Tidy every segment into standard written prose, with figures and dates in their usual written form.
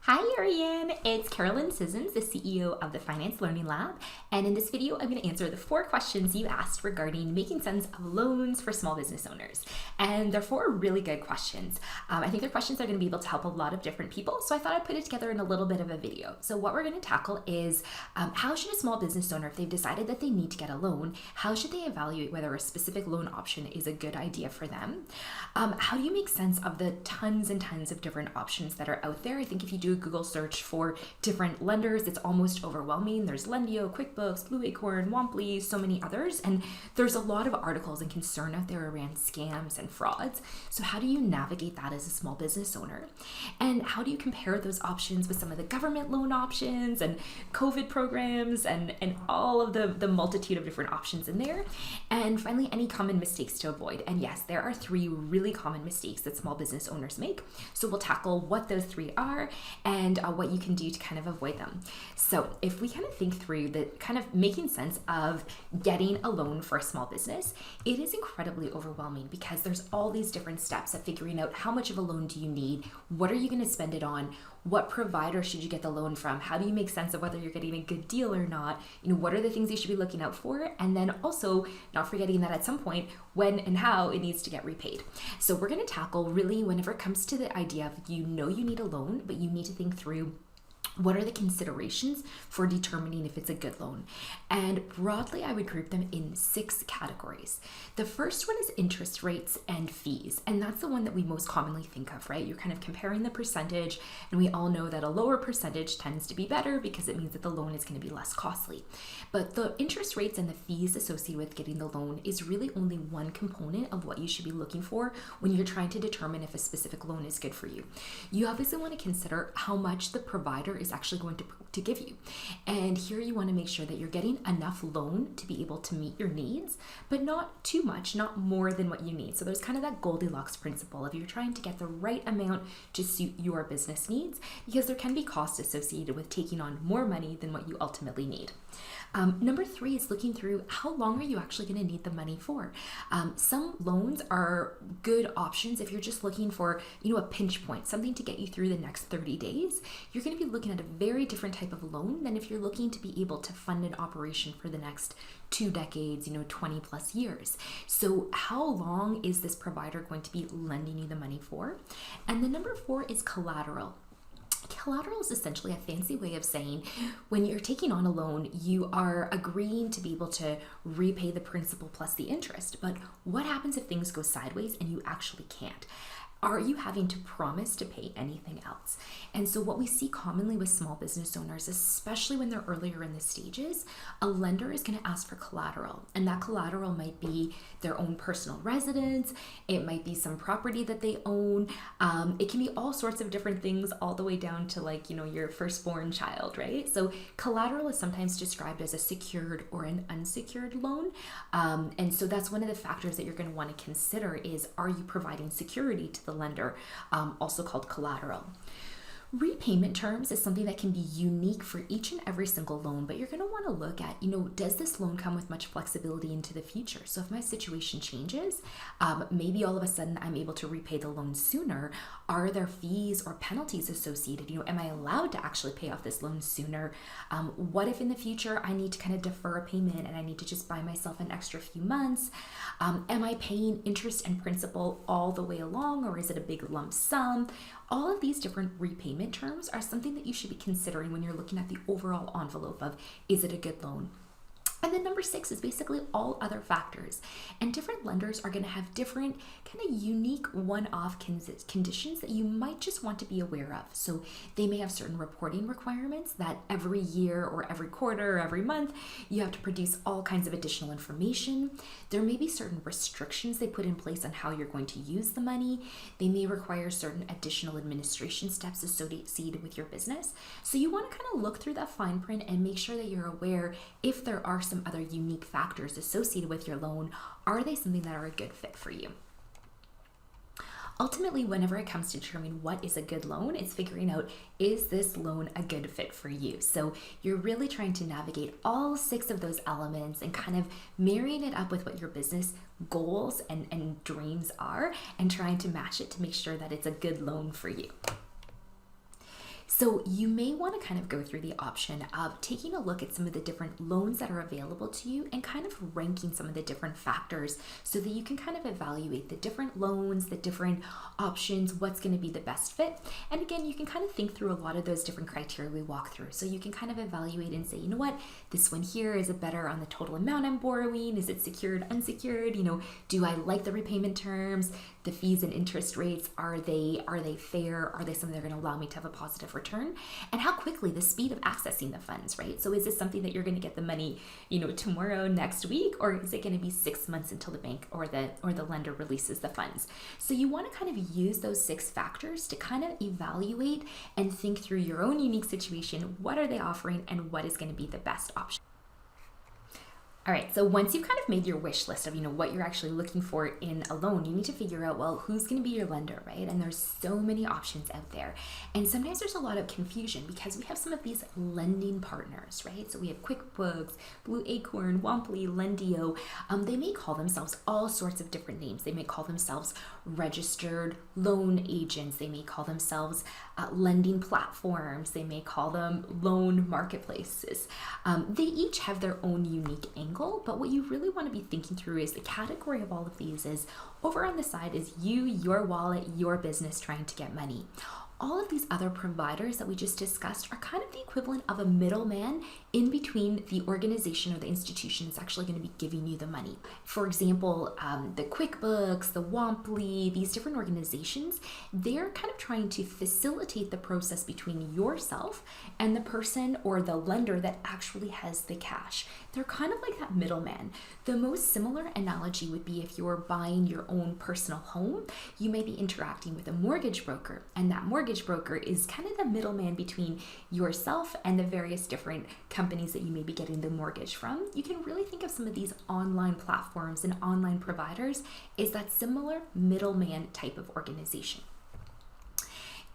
Hi Ariane, it's Carolyn Sissons, the CEO of the Finance Learning Lab, and in this video I'm going to answer the 4 questions you asked regarding making sense of loans for small business owners. And they're 4 really good questions. I think they're questions that are going to be able to help a lot of different people, so I thought I'd put it together in a little bit of a video. So what we're going to tackle is how should a small business owner, if they've decided that they need to get a loan, how should they evaluate whether a specific loan option is a good idea for them? How do you make sense of the tons and tons of different options that are out there? I think if you do a Google search for different lenders, it's almost overwhelming. There's Lendio, QuickBooks, Blueacorn, Womply, so many others, and there's a lot of articles and concern out there around scams and frauds. So how do you navigate that as a small business owner? And how do you compare those options with some of the government loan options and COVID programs and all of the multitude of different options in there? And finally, any common mistakes to avoid. And yes, there are 3 really common mistakes that small business owners make. So we'll tackle what those 3 are and what you can do to kind of avoid them. So if we kind of think through the kind of making sense of getting a loan for a small business, it is incredibly overwhelming because there's all these different steps of figuring out how much of a loan do you need, what are you going to spend it on, what provider should you get the loan from, how do you make sense of whether you're getting a good deal or not, what are the things you should be looking out for, and then also not forgetting that at some point when and how it needs to get repaid. So we're going to tackle really whenever it comes to the idea of you need a loan, but you need to think through what are the considerations for determining if it's a good loan? And broadly, I would group them in 6 categories. The first one is interest rates and fees. And that's the one that we most commonly think of, right? You're kind of comparing the percentage, and we all know that a lower percentage tends to be better because it means that the loan is going to be less costly. But the interest rates and the fees associated with getting the loan is really only one component of what you should be looking for when you're trying to determine if a specific loan is good for you. You obviously want to consider how much the provider is actually going to give you. And here you want to make sure that you're getting enough loan to be able to meet your needs, but not too much, not more than what you need. So there's kind of that Goldilocks principle of you're trying to get the right amount to suit your business needs, because there can be costs associated with taking on more money than what you ultimately need. Number 3 is looking through how long are you actually going to need the money for. Some loans are good options if you're just looking for, a pinch point, something to get you through the next 30 days. You're going to be looking at a very different type of loan than if you're looking to be able to fund an operation for the next 2 decades, 20 plus years. So how long is this provider going to be lending you the money for? And then number 4 is collateral. Collateral is essentially a fancy way of saying when you're taking on a loan, you are agreeing to be able to repay the principal plus the interest. But what happens if things go sideways and you actually can't? Are you having to promise to pay anything else? And so what we see commonly with small business owners, especially when they're earlier in the stages, a lender is going to ask for collateral. And that collateral might be their own personal residence. It might be some property that they own. It can be all sorts of different things, all the way down to your firstborn child, right? So collateral is sometimes described as a secured or an unsecured loan. And so that's one of the factors that you're going to want to consider is, are you providing security to the lender, also called collateral. Repayment terms is something that can be unique for each and every single loan, but you're going to want to look at, does this loan come with much flexibility into the future? So if my situation changes, maybe all of a sudden I'm able to repay the loan sooner. Are there fees or penalties associated? Am I allowed to actually pay off this loan sooner? What if in the future I need to kind of defer a payment and I need to just buy myself an extra few months? Am I paying interest and principal all the way along, or is it a big lump sum? All of these different repayment terms are something that you should be considering when you're looking at the overall envelope of, is it a good loan? And then number 6 is basically all other factors. And different lenders are going to have different kind of unique one-off conditions that you might just want to be aware of. So they may have certain reporting requirements that every year or every quarter or every month, you have to produce all kinds of additional information. There may be certain restrictions they put in place on how you're going to use the money. They may require certain additional administration steps associated with your business. So you want to kind of look through that fine print and make sure that you're aware if there are some other unique factors associated with your loan. Are they something that are a good fit for you? Ultimately, whenever it comes to determining what is a good loan, it's figuring out, is this loan a good fit for you? So you're really trying to navigate all 6 of those elements and kind of marrying it up with what your business goals and dreams are, and trying to match it to make sure that it's a good loan for you. So you may want to kind of go through the option of taking a look at some of the different loans that are available to you and kind of ranking some of the different factors so that you can kind of evaluate the different loans, the different options, what's going to be the best fit. And again, you can kind of think through a lot of those different criteria we walk through. So you can kind of evaluate and say, you know what, this one here, is it better on the total amount I'm borrowing? Is it secured, unsecured? Do I like the repayment terms? The fees and interest rates, are they fair? Are they something that are going to allow me to have a positive return? And how quickly, the speed of accessing the funds, right? So is this something that you're going to get the money, tomorrow, next week, or is it going to be 6 months until the bank or the lender releases the funds? So you want to kind of use those 6 factors to kind of evaluate and think through your own unique situation. What are they offering and what is going to be the best option? All right, so once you've kind of made your wish list of, what you're actually looking for in a loan, you need to figure out, well, who's going to be your lender, right? And there's so many options out there. And sometimes there's a lot of confusion because we have some of these lending partners, right? So we have QuickBooks, Blueacorn, Womply, Lendio. They may call themselves all sorts of different names. They may call themselves registered loan agents. They may call themselves lending platforms. They may call them loan marketplaces. They each have their own unique angle. But what you really want to be thinking through is the category of all of these is over on the side is you, your wallet, your business trying to get money. All of these other providers that we just discussed are kind of the equivalent of a middleman in between the organization or the institution that's actually going to be giving you the money. For example, the QuickBooks, the Womply, these different organizations, they're kind of trying to facilitate the process between yourself and the person or the lender that actually has the cash. They're kind of like that middleman. The most similar analogy would be if you're buying your own personal home, you may be interacting with a mortgage broker, and that mortgage broker is kind of the middleman between yourself and the various different companies that you may be getting the mortgage from. You can really think of some of these online platforms and online providers as that similar middleman type of organization.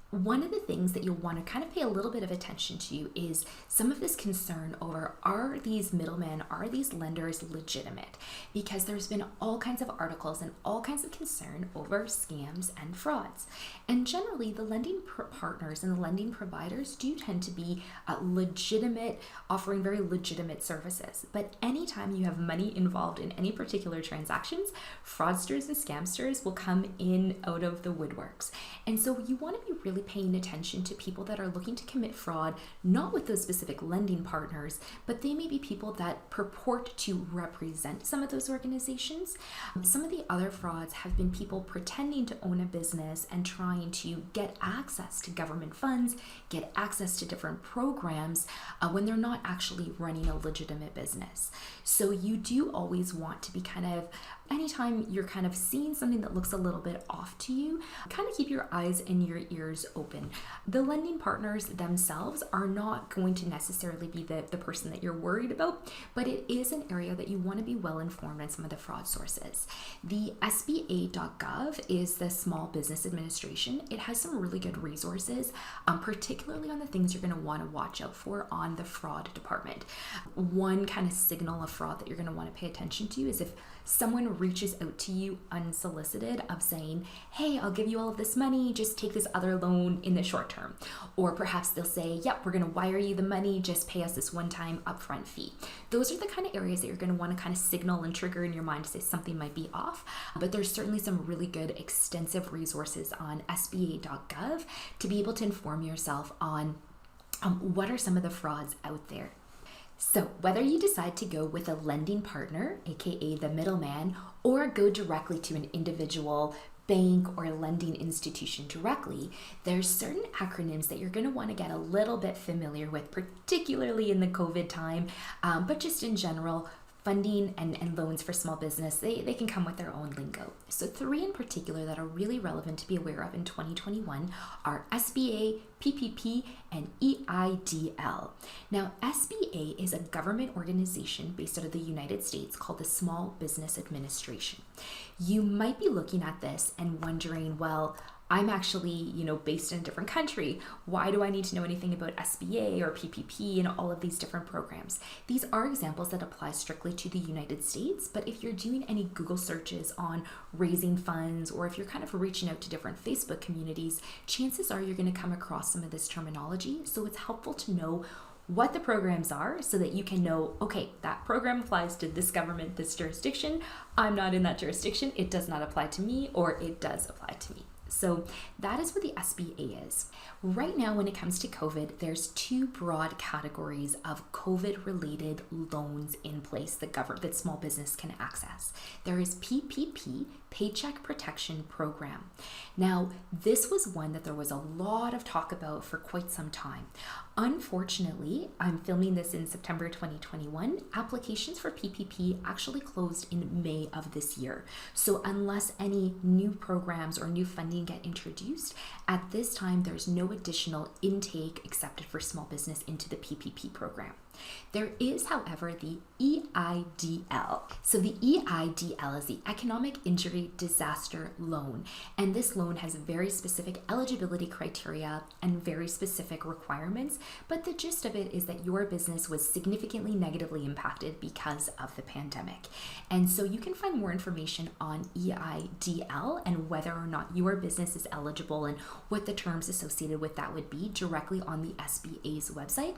One of the things that you'll want to kind of pay a little bit of attention to is some of this concern over, are these middlemen, are these lenders legitimate? Because there's been all kinds of articles and all kinds of concern over scams and frauds. And generally, the lending partners and the lending providers do tend to be legitimate, offering very legitimate services. But anytime you have money involved in any particular transactions, fraudsters and scamsters will come in out of the woodworks. And so you want to be really paying attention to people that are looking to commit fraud, not with those specific lending partners, but they may be people that purport to represent some of those organizations. Some of the other frauds have been people pretending to own a business and trying to get access to government funds, get access to different programs when they're not actually running a legitimate business. So you do always want to be anytime you're kind of seeing something that looks a little bit off to you, kind of keep your eyes and your ears open. The lending partners themselves are not going to necessarily be the person that you're worried about, but it is an area that you want to be well informed on some of the fraud sources. The SBA.gov is the Small Business Administration. It has some really good resources, particularly on the things you're going to want to watch out for on the fraud department. One kind of signal of fraud that you're going to want to pay attention to is if someone reaches out to you unsolicited of saying, hey, I'll give you all of this money, just take this other loan in the short term. Or perhaps they'll say, yep, we're going to wire you the money, just pay us this one-time upfront fee. Those are the kind of areas that you're going to want to kind of signal and trigger in your mind to say something might be off. But there's certainly some really good extensive resources on SBA.gov to be able to inform yourself on what are some of the frauds out there. So whether you decide to go with a lending partner, aka the middleman, or go directly to an individual bank or lending institution directly, there's certain acronyms that you're going to want to get a little bit familiar with, particularly in the COVID time, but just in general. Funding and loans for small business, they can come with their own lingo. So 3 in particular that are really relevant to be aware of in 2021 are SBA, PPP, and EIDL. Now, SBA is a government organization based out of the United States called the Small Business Administration. You might be looking at this and wondering, well, I'm actually, based in a different country. Why do I need to know anything about SBA or PPP and all of these different programs? These are examples that apply strictly to the United States, but if you're doing any Google searches on raising funds, or if you're kind of reaching out to different Facebook communities, chances are you're going to come across some of this terminology. So it's helpful to know what the programs are so that you can know, okay, that program applies to this government, this jurisdiction. I'm not in that jurisdiction. It does not apply to me, or it does apply to me. So that is what the SBA is. Right now, when it comes to COVID, there's two broad categories of COVID-related loans in place that small business can access. There is PPP, Paycheck Protection Program. Now, this was one that there was a lot of talk about for quite some time. Unfortunately, I'm filming this in September 2021. Applications for PPP actually closed in May of this year. So unless any new programs or new funding get introduced, at this time, there's no additional intake accepted for small business into the PPP program. There is, however, the EIDL. So the EIDL is the Economic Injury Disaster Loan, and this loan has very specific eligibility criteria and very specific requirements, but the gist of it is that your business was significantly negatively impacted because of the pandemic. And so you can find more information on EIDL and whether or not your business is eligible and what the terms associated with that would be directly on the SBA's website.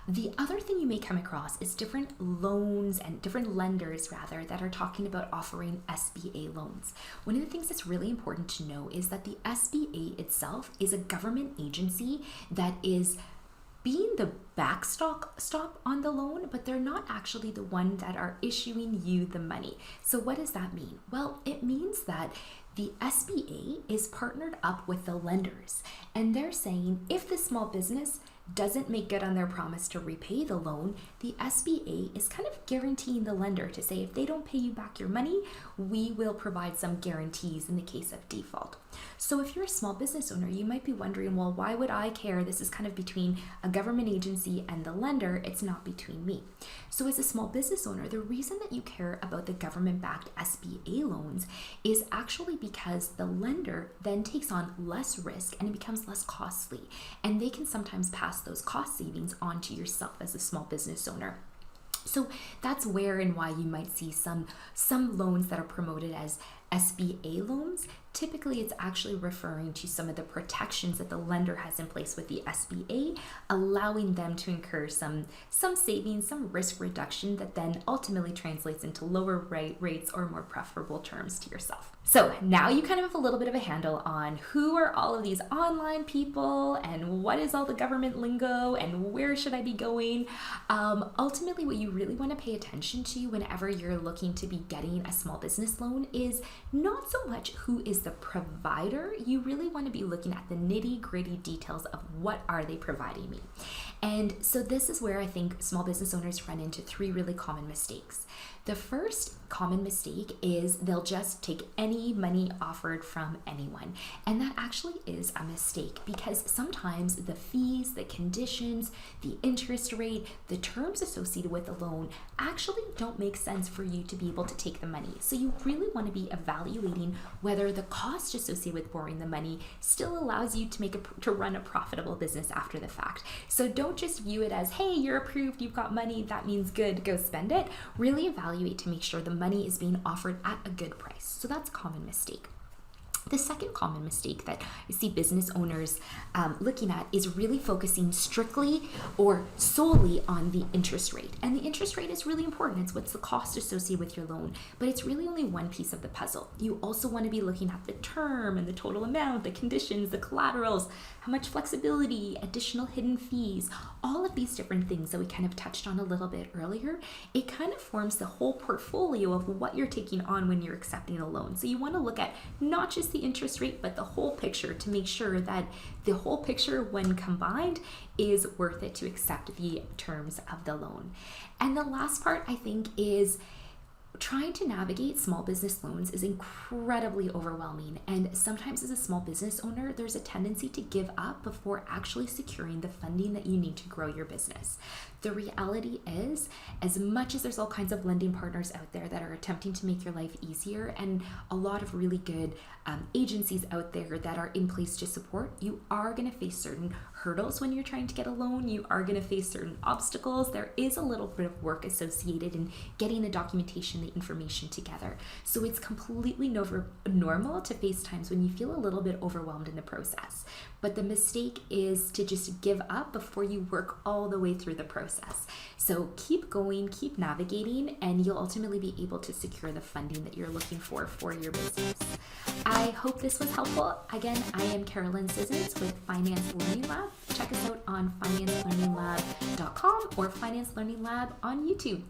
The other thing you may come across is different loans and different lenders that are talking about offering SBA loans. One of the things that's really important to know is that the SBA itself is a government agency that is being the backstop on the loan, but they're not actually the one that are issuing you the money. So what does that mean? Well, it means that the SBA is partnered up with the lenders, and they're saying if the small business doesn't make good on their promise to repay the loan, the SBA is kind of guaranteeing the lender to say, if they don't pay you back your money, we will provide some guarantees in the case of default. So if you're a small business owner, you might be wondering, well, why would I care? This is kind of between a government agency and the lender. It's not between me. So as a small business owner, the reason that you care about the government-backed SBA loans is actually because the lender then takes on less risk and it becomes less costly. And they can sometimes pass those cost savings on to yourself as a small business owner. So that's where and why you might see some loans that are promoted as SBA loans. Typically, it's actually referring to some of the protections that the lender has in place with the SBA, allowing them to incur some savings, some risk reduction that then ultimately translates into lower rates or more preferable terms to yourself. So now you kind of have a little bit of a handle on who are all of these online people and what is all the government lingo and where should I be going. Ultimately, what you really want to pay attention to whenever you're looking to be getting a small business loan is not so much who is the provider. You really want to be looking at the nitty-gritty details of what are they providing me. And so this is where I think small business owners run into three really common mistakes. The first common mistake is they'll just take any money offered from anyone. And that actually is a mistake because sometimes the fees, the conditions, the interest rate, the terms associated with the loan actually don't make sense for you to be able to take the money. So you really want to be evaluating whether the cost associated with borrowing the money still allows you to run a profitable business after the fact. So don't just view it as, hey, you're approved, you've got money, that means good, go spend it. Really evaluate to make sure the money is being offered at a good price. So that's a common mistake. The second common mistake that I see business owners looking at is really focusing strictly or solely on the interest rate. And the interest rate is really important. It's what's the cost associated with your loan, but it's really only one piece of the puzzle. You also want to be looking at the term and the total amount, the conditions, the collaterals, how much flexibility, additional hidden fees, all of these different things that we kind of touched on a little bit earlier. It kind of forms the whole portfolio of what you're taking on when you're accepting a loan. So you want to look at not just the interest rate, but the whole picture to make sure that the whole picture, when combined, is worth it to accept the terms of the loan. And the last part, I think, is Trying to navigate small business loans is incredibly overwhelming, and sometimes as a small business owner, there's a tendency to give up before actually securing the funding that you need to grow your business. The reality is, as much as there's all kinds of lending partners out there that are attempting to make your life easier, and a lot of really good agencies out there that are in place to support, you are going to face certain hurdles when you're trying to get a loan. You are going to face certain obstacles. There is a little bit of work associated in getting the documentation, the information together. So it's completely normal to face times when you feel a little bit overwhelmed in the process. But the mistake is to just give up before you work all the way through the process. So keep going, keep navigating, and you'll ultimately be able to secure the funding that you're looking for your business. I hope this was helpful. Again, I am Carolyn Sissons with Finance Learning Lab. Check us out on financelearninglab.com or Finance Learning Lab on YouTube.